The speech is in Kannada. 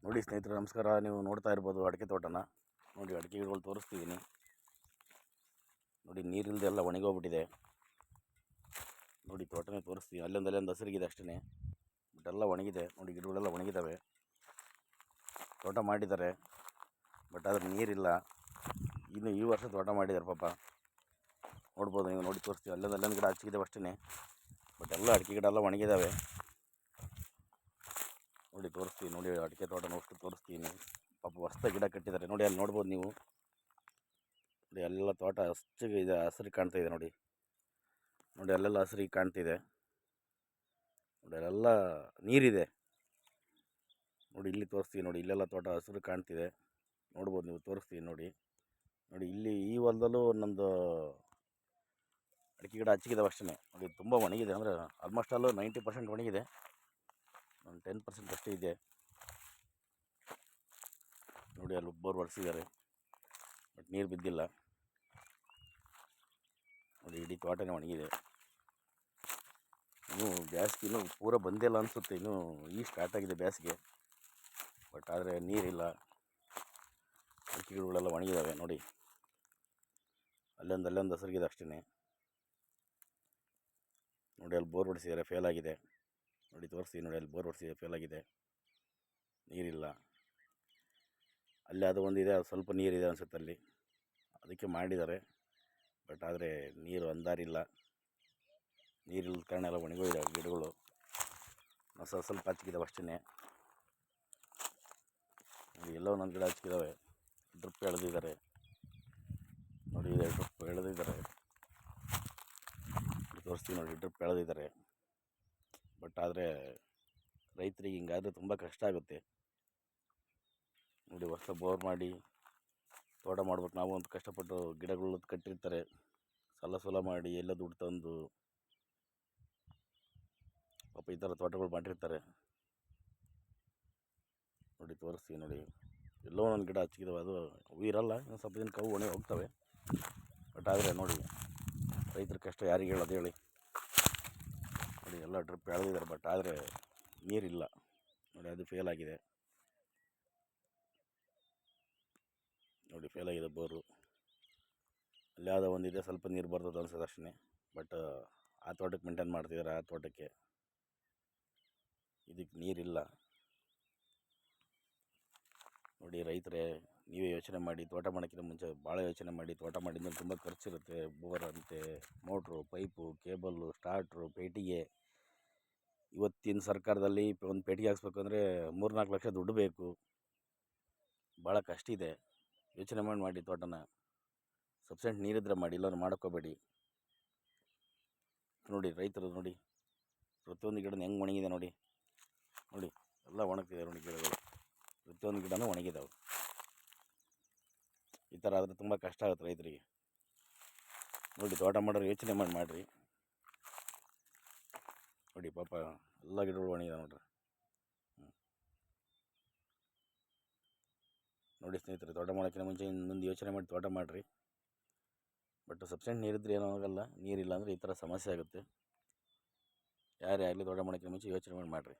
ನೋಡಿ ಸ್ನೇಹಿತರೆ ನಮಸ್ಕಾರ. ನೀವು ನೋಡ್ತಾ ಇರ್ಬೋದು ಅಡಿಕೆ ತೋಟನ. ನೋಡಿ ಅಡಿಕೆ ಗಿಡಗಳು ತೋರಿಸ್ತಿದ್ದೀನಿ. ನೋಡಿ ನೀರಿಲ್ಲದೆ ಎಲ್ಲ ಒಣಗೋಗ್ಬಿಟ್ಟಿದೆ. ನೋಡಿ ತೋಟನೇ ತೋರಿಸ್ತೀನಿ. ಅಲ್ಲೊಂದು ಹಸಿರಿಗಿದೆ ಅಷ್ಟೇ, ಬಟ್ ಎಲ್ಲ ಒಣಗಿದೆ. ನೋಡಿ ಗಿಡಗಳೆಲ್ಲ ಒಣಗಿದ್ದಾವೆ. ತೋಟ ಮಾಡಿದ್ದಾರೆ, ಬಟ್ ಆದರೆ ನೀರಿಲ್ಲ. ಇನ್ನು ಈ ವರ್ಷ ತೋಟ ಮಾಡಿದ್ದಾರೆ ಪಾಪ. ನೋಡ್ಬೋದು ನೀವು. ನೋಡಿ ತೋರಿಸ್ತೀವಿ. ಅಲ್ಲೊಂದು ಗಿಡ ಹಚ್ಚಿದ್ದಾವೆ ಅಷ್ಟೇ, ಬಟ್ ಎಲ್ಲ ಅಡಿಕೆ ಗಿಡ ಎಲ್ಲ ಒಣಗಿದ್ದಾವೆ. ನೋಡಿ ತೋರಿಸ್ತೀವಿ. ನೋಡಿ ಅಡಿಕೆ ತೋಟ ಅಷ್ಟು ತೋರಿಸ್ತೀನಿ. ಪಾಪ ಹೊಸ್ತ ಗಿಡ ಕಟ್ಟಿದ್ದಾರೆ. ನೋಡಿ ಅಲ್ಲಿ ನೋಡ್ಬೋದು ನೀವು. ನೋಡಿ ಎಲ್ಲ ತೋಟ ಅಷ್ಟಿಗೆ ಇದೆ, ಹಸಿರಿಗೆ ಕಾಣ್ತಾ ಇದೆ. ನೋಡಿ ನೋಡಿ ಅಲ್ಲೆಲ್ಲ ಹಸಿರಿಗೆ ಕಾಣ್ತಿದೆ. ನೋಡಿ ಅಲ್ಲೆಲ್ಲ ನೀರಿದೆ. ನೋಡಿ ಇಲ್ಲಿ ತೋರಿಸ್ತೀವಿ. ನೋಡಿ ಇಲ್ಲೆಲ್ಲ ತೋಟ ಹಸಿರು ಕಾಣ್ತಿದೆ. ನೋಡ್ಬೋದು ನೀವು. ತೋರಿಸ್ತೀವಿ ನೋಡಿ. ನೋಡಿ ಇಲ್ಲಿ ಈ ಹೊಲದಲ್ಲೂ ಒಂದೊಂದು ಅಡಿಕೆ ಗಿಡ ಹಚ್ಚಿದ್ದಾವೆ ಅಷ್ಟೇ. ನೋಡಿ ತುಂಬ ಒಣಗಿದೆ, ಅಂದರೆ ಆಲ್ಮೋಸ್ಟ್ ಅಲ್ಲೂ 90% ಒಣಗಿದೆ. ಒಂದು 10% ಅಷ್ಟೇ ಇದೆ. ನೋಡಿ ಅಲ್ಲಿ ಬೋರ್ ಹೊಡೆಸಿದ್ದಾರೆ, ಬಟ್ ನೀರು ಬಿದ್ದಿಲ್ಲ. ನೋಡಿ ಇಡೀ ತೋಟನೇ ಒಣಗಿದೆ. ಇನ್ನೂ ಬೇಸಿಗೆ ಇನ್ನೂ ಪೂರ ಬಂದಿಲ್ಲ ಅನಿಸುತ್ತೆ. ಇನ್ನೂ ಈಗ ಸ್ಟಾರ್ಟ್ ಆಗಿದೆ ಬೇಸಿಗೆ, ಬಟ್ ಆದರೆ ನೀರಿಲ್ಲ. ಅಡಿಕೆ ಗಿಡಗಳೆಲ್ಲ ಒಣಗಿದ್ದಾವೆ. ನೋಡಿ ಅಲ್ಲೊಂದು ಹಸಿರಿಗಿದೆ ಅಷ್ಟೇ. ನೋಡಿ ಅಲ್ಲಿ ಬೋರ್ ಹೊಡಿಸಿದ್ದಾರೆ, ಫೇಲ್ ಆಗಿದೆ. ನೋಡಿ ತೋರಿಸ್ತೀವಿ. ನೋಡಿ ಅಲ್ಲಿ ಬೋರ್ ಹೊಡಿಸಿದೆ, ಫೇಲ್ ಆಗಿದೆ. ನೀರಿಲ್ಲ. ಅಲ್ಲಿ ಅದು ಒಂದಿದೆ, ಅದು ಸ್ವಲ್ಪ ನೀರಿದೆ ಅನಿಸುತ್ತೆ ಅಲ್ಲಿ, ಅದಕ್ಕೆ ಮಾಡಿದ್ದಾರೆ. ಬಟ್ ಆದರೆ ನೀರು ಅಂದಾರಿಲ್ಲ. ನೀರಿಲ್ಲದ ಕಾರಣ ಎಲ್ಲ ಒಣಗೋಗಿದ್ದಾವೆ ಗಿಡಗಳು. ಸ್ವಲ್ಪ ಹಚ್ಚಿದ್ದಾವೆ ಅಷ್ಟೇ. ನೋಡಿ ಎಲ್ಲ ಒಂದೊಂದು ಗಿಡ ಹಚ್ಚಿದ್ದಾವೆ. ಡ್ರಿಪ್ ಎಳೆದಿದ್ದಾರೆ. ನೋಡಿ ಇದೆ ಡ್ರಿಪ್ ಎಳೆದಿದ್ದಾರೆ. ತೋರಿಸ್ತೀವಿ. ನೋಡಿ ಡ್ರಿಪ್ ಎಳೆದಿದ್ದಾರೆ. ಬಟ್ ಆದರೆ ರೈತರಿಗೆ ಹಿಂಗಾದರೆ ತುಂಬ ಕಷ್ಟ ಆಗುತ್ತೆ. ನೋಡಿ ಹೊಸ ಬೋರ್ ಮಾಡಿ ತೋಟ ಮಾಡ್ಬೇಕು. ನಾವು ಒಂದು ಕಷ್ಟಪಟ್ಟು ಗಿಡಗಳು ಕಟ್ಟಿರ್ತಾರೆ, ಸಾಲ ಮಾಡಿ ಎಲ್ಲ ದುಡ್ಡು ತಂದು ಪಾಪ ಈ ಥರ ತೋಟಗಳು ಮಾಡಿರ್ತಾರೆ. ನೋಡಿ ತೋರಿಸ್ತೀವಿ. ನೋಡಿ ಎಲ್ಲೋ ಒಂದೊಂದು ಗಿಡ ಹಚ್ಚಿದ್ದಾವೆ. ಅದು ಅವು ಇರಲ್ಲ, ಇನ್ನು ಸ್ವಲ್ಪ ದಿನಕ್ಕೆ ಅವು ಒಣಗಿ ಹೋಗ್ತವೆ. ಬಟ್ ಆದರೆ ನೋಡಿ ರೈತರ ಕಷ್ಟ ಯಾರಿಗೆ ಹೇಳೋದು ಹೇಳಿ. ನೋಡಿ ಎಲ್ಲ ಡ್ರಿಪ್ ಎಳೆದಿದ್ದಾರೆ, ಬಟ್ ಆದರೆ ನೀರಿಲ್ಲ. ನೋಡಿ ಅದು ಫೇಲ್ ಆಗಿದೆ. ನೋಡಿ ಫೇಲ್ ಆಗಿದೆ ಬೋರು. ಅಲ್ಲಿ ಯಾವುದೋ ಒಂದಿದೆ, ಸ್ವಲ್ಪ ನೀರು ಬರ್ತದೆ ಅನ್ಸೋದು ಅಷ್ಟೇ. ಬಟ್ ಆ ತೋಟಕ್ಕೆ ಮೇಂಟೈನ್ ಮಾಡ್ತಿದ್ದಾರೆ. ಆ ತೋಟಕ್ಕೆ ಇದಕ್ಕೆ ನೀರಿಲ್ಲ. ನೋಡಿ ರೈತರೇ, ನೀವೇ ಯೋಚನೆ ಮಾಡಿ. ತೋಟ ಮಾಡೋಕ್ಕಿಂತ ಮುಂಚೆ ಭಾಳ ಯೋಚನೆ ಮಾಡಿ. ತೋಟ ಮಾಡಿದ್ಮೇಲೆ ತುಂಬ ಖರ್ಚಿರುತ್ತೆ. ಬೋರ್ ಅಂತೆ, ಮೋಟ್ರು, ಪೈಪು, ಕೇಬಲ್ಲು, ಸ್ಟಾರ್ಟ್ರು, ಪೇಟಿಗೆ. ಇವತ್ತಿನ ಸರ್ಕಾರದಲ್ಲಿ ಒಂದು ಪೇಟಿಗೆ ಹಾಕ್ಸ್ಬೇಕಂದ್ರೆ 3-4 ಲಕ್ಷ ದುಡ್ಡು ಬೇಕು. ಭಾಳ ಕಷ್ಟ ಇದೆ. ಯೋಚನೆ ಮಾಡಿ ತೋಟನ. ಸಬ್ಸೆಂಟ್ ನೀರಿದ್ರೆ ಮಾಡಿ, ಇಲ್ಲಾಂದ್ರೆ ಮಾಡೋಕ್ಕೋಬೇಡಿ. ನೋಡಿ ರೈತರು ನೋಡಿ ಪ್ರತಿಯೊಂದು ಗಿಡನ ಹೆಂಗೆ ಒಣಗಿದೆ. ನೋಡಿ ನೋಡಿ ಎಲ್ಲ ಒಣಗ್ತಿದೆ. ನೋಡಿ ಗಿಡಗಳು ಪ್ರತಿಯೊಂದು ಗಿಡನೂ ಒಣಗಿದಾವೆ. ಈ ಥರ ಆದರೆ ತುಂಬ ಕಷ್ಟ ಆಗುತ್ತೆ ರೈತರಿಗೆ. ನೋಡಿ ತೋಟ ಮಾಡೋರು ಯೋಚನೆ ಮಾಡಿರಿ. ನೋಡಿ ಪಾಪ ಎಲ್ಲ ಗಿಡಗಳು ಒಣಗಿದಾವೆ ನೋಡ್ರಿ. ನೋಡಿ ಸ್ನೇಹಿತರೆ, ತೋಟ ಮಾಡೋಕ್ಕಿಂತ ಮುಂಚೆ ಮುಂದೆ ಯೋಚನೆ ಮಾಡಿ ತೋಟ ಮಾಡಿರಿ. ಬಟ್ ಸಬ್ಸೆಂಟ್ ನೀರಿದ್ರೆ ಏನೂ ಆಗೋಲ್ಲ. ನೀರಿಲ್ಲ ಅಂದರೆ ಈ ಥರ ಸಮಸ್ಯೆ ಆಗುತ್ತೆ. ಯಾರೇ ಆಗಲಿ ತೋಟ ಮಾಡೋಕ್ಕಿಂತ ಮುಂಚೆ ಯೋಚನೆ ಮಾಡಿರಿ.